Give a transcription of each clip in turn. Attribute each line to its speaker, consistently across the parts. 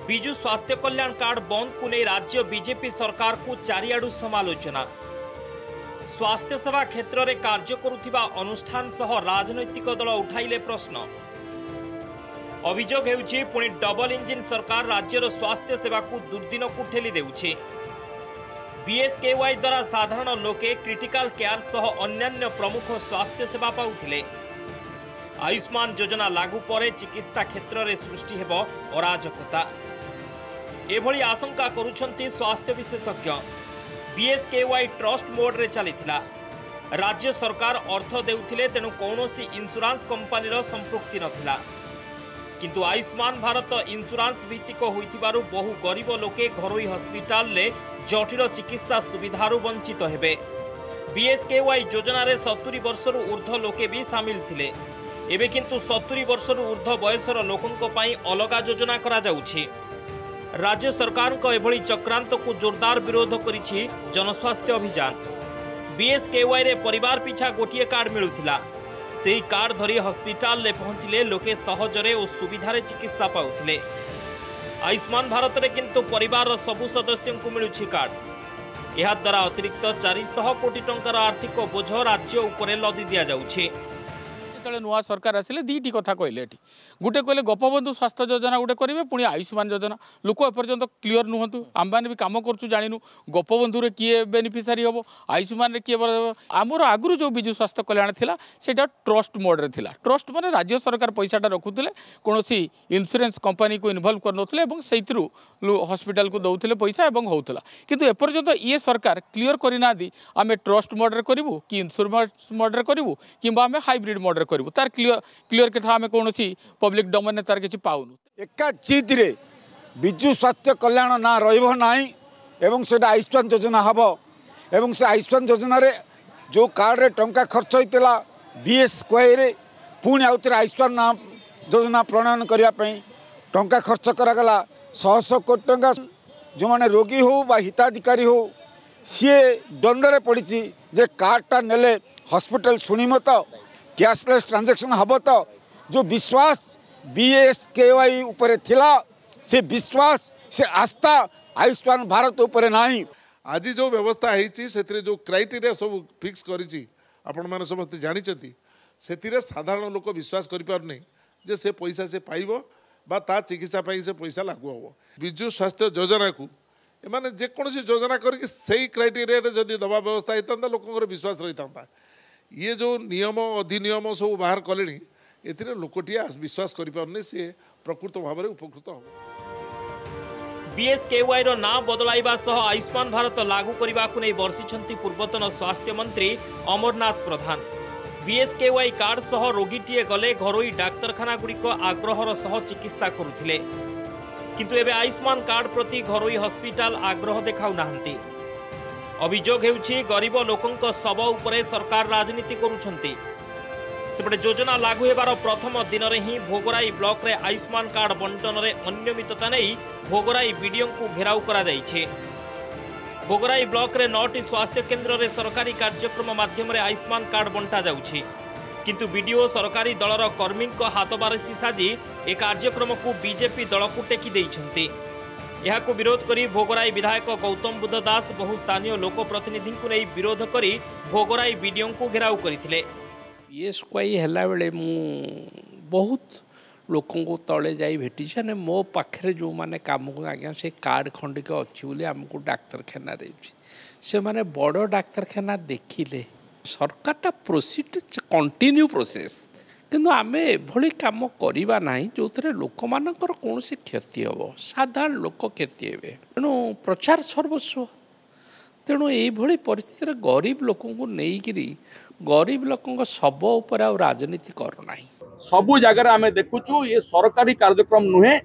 Speaker 1: विजु स्वास्थ्य कल्याण कार्ड बंद को नहीं राज्य बीजेपी सरकार को चारियाडू समालोचना। स्वास्थ्य सेवा क्षेत्र में कार्य करुथिबा अनुष्ठान सह राजनैतिक दल उठाइले प्रश्न। अभियोग हेउछि पुणी डबल इंजिन सरकार राज्यर स्वास्थ्य सेवा को दुर्दिन को ठेली देउछि। बीएसकेवाई द्वारा साधारण लोके क्रिटिकल केयर सह अन्यान्य प्रमुख स्वास्थ्य सेवा पाउथिले। आयुष्मान योजना लागू पर चिकित्सा क्षेत्र में सृष्टि हेब अराजकता एभली आशंका करुछंती स्वास्थ्य विशेषज्ञ। बीएसकेवाई ट्रस्ट मोड रे चलीथिला। राज्य सरकार अर्थ देउथिले तेणु कौनसी इंश्योरेंस कंपनी संपृक्ति नथिला। किंतु आयुष्मान भारत इंश्योरेंस भित्तिक होइथिबारु बहु गरीब लोके घरोई हॉस्पिटल ले जटिल चिकित्सा सुविधारु वंचित हेबे। बीएसकेवाई योजना रे 70 वर्षरु ऊर्ध्व लोके भी सामिल थिले। एबे किंतु 70 वर्षरु ऊर्ध्व बयसर लोकंको पई अलगा योजना करा जाउछि। राज्य सरकार को एभली चक्रांत को जोरदार विरोध करिछि जनस्वास्थ्य अभियान। बीएसकेवाई रे परिवार पिछा गोटिए कार्ड मिलुथिला। सेही कार्ड धरी हॉस्पिटल ले पहुंचिले लोके सहजरे और सुविधारे चिकित्सा पाउथिले। आयुष्मान भारत रे किंतु परिवार रो सबु सदस्यों को मिलुछि कार्ड। एहा द्वारा अतिरिक्त 400 कोटी टंकार आर्थिक बोझ राज्य उपरे लदी दिया जाउछि।
Speaker 2: जो नुआ सरकार आसिले दीटी कथा कहले गोटे कहले गोपबंधु स्वास्थ्य योजना गोटे करेंगे पुणी आयुष्मान योजना लोक एपर्यंत क्लीयर नुहतु आम मैंने भी कम करूँ जानू गोपबंधु रे किए बेनिफिशियरी हम आयुष्मान रे किए आमर आगुरी जो विजु स्वास्थ्य कल्याण थिला सेटा ट्रस्ट मोड रे थिला। ट्रस्ट माने राज्य सरकार पैसाटा रखुले कौन इंश्योरेंस कंपनी को इनवल्व कर से हॉस्पिटल को दौले पैसा और होता किंतु एपर्यंत ये सरकार क्लीयर करना आम ट्रस्ट मोड रे करूँ कि इंश्योरेंस मोड रे करूँ कि आम हाइब्रिड मोड रे करूँ तार क्लीयर कथा आम कौन पब्लिक डोमेन तार किसी पाऊनु।
Speaker 3: एका चित रे विजु स्वास्थ्य कल्याण ना रहिबो नाही एवं से आयुष्मान योजना हम एवं से आयुष्मान योजना रे जो कार्ड रे टंका खर्च होता बीएसकेवाई रे पुणी आउ थे आयुष्मान नाम योजना प्रणयन करने टंका खर्च करागला 100 कोटी टंका जो माने रोगी हो बा हिताधिकारी हो सी द्वंद्व पड़ी जे कार्डटा नेले हॉस्पिटल शुणिम तो कैशलेस ट्रांजैक्शन हम तो जो विश्वास बीएसकेवाई उपरे थिला से विश्वास से आस्था आयुष्मान भारत उपरे नाही।
Speaker 4: आज जो व्यवस्था है जो क्राइटेरिया सब फिक्स करी आपण मैंने समस्त जानते से साधारण लोक विश्वास करें जे से पैसा से पाइब बा ता चिकित्सा से पैसा लागू हम। विजु स्वास्थ्य योजना को एमाने जेकोसी योजना करके सही क्राइटेरिया जदि दबा व्यवस्था होता लोक विश्वास रही था। ये जो नियम अधिनियम सब बाहर कले एथिरे लोकटिया विश्वास करें सी प्रकृत भाव में उपकृत हो।
Speaker 1: बीएसकेवाई रो ना बदलाइबा सह आयुष्मान भारत लागू करने को नहीं बर्षिछंती पूर्वतन स्वास्थ्य मंत्री अमरनाथ प्रधान। बीएसकेवाई कार्ड सह रोगीटीए गले घरोई डाक्तरखाना गुड़िक आग्रहर सह चिकित्सा करुथिले किंतु एबे आयुष्मान कार्ड प्रति घरोई हॉस्पिटल आग्रह देखाउ नाहंती। अभियोग हेउछि गरीब लोकंक सब उपरे सरकार राजनीति करुछंती। सेपटे योजना लागू हेबार प्रथम दिन में ही भोगराई ब्लॉक रे आयुष्मान कार्ड बंटन रे अनियमितता नहीं भोगराई बीडीओ को घेराव करा जाइछे। भोगराई ब्लॉक रे 9टी स्वास्थ्य केन्द्र रे सरकारी कार्यक्रम माध्यम रे आयुष्मान कार्ड बंटा जाउछि किंतु बीडीओ सरकारी दलर कर्मी हाथ बारिशी साजी ए कार्यक्रम को बीजेपी दल को टेकी देइछंती। यहां विरोध करी भोगराई विधायक गौतम बुद्ध दास बहु स्थानीय लोकप्रतिनिधि को नहीं विरोध करी भोगराई बीडीओ को घेराव करथिले।
Speaker 5: बीएसकेवाई है बेले मु बहुत लोक तले जा भेटी मो पाखे जो मैंने कम आज्ञा से कार्ड खंडिक अच्छी बोली आमको डाक्तरखाना से मैंने बड़ डाक्तरखाना देखिले सरकारटा प्रोसीड कंटिन्यू प्रोसेस किंतु आम एभली कम करवा ना जो थे लोक मानकर कौन क्षति हम साधारण लोक क्षति हे तेणु प्रचार सर्वस्व तेणु यही परिस्थिति गरीब लोक नहीं गरीब लोक सब उपर आ राजनीति करना
Speaker 6: सबु जगार आम देखुचु ये सरकारी कार्यक्रम नुहे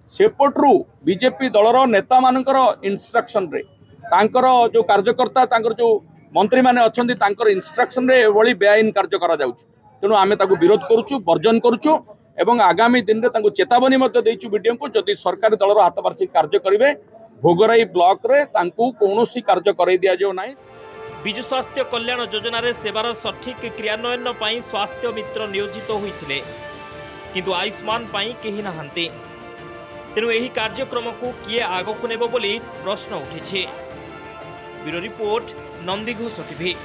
Speaker 6: सेपटू बीजेपी दलर नेता मानकर इंस्ट्रक्शन रे तांकर जो कार्यकर्ता तांकर जो मंत्री माने अछंती तांकर इंस्ट्रक्शन रे एभली बेआईन कार्य करा जाउछु तेणु आम विरोध करुचु वर्जन करुचु एवं आगामी दिन में चेतावनी देचु बीडीओ को जदि सरकारी दलर हाथबार्षी कार्य करेंगे भोगराई ब्लॉक रे तांकू कौनसी कार्य कराई दिया जाओ ना।
Speaker 1: विजु स्वास्थ्य कल्याण योजना रे सेवार सठिक क्रियान्वयन पई स्वास्थ्य मित्र नियोजित होइथिले किंतु आयुष्मान पई केही नाहंती। तेणु यही कार्यक्रम को किए आगक नेब बोली प्रश्न उठी। Bureau report, Nandighosh TV.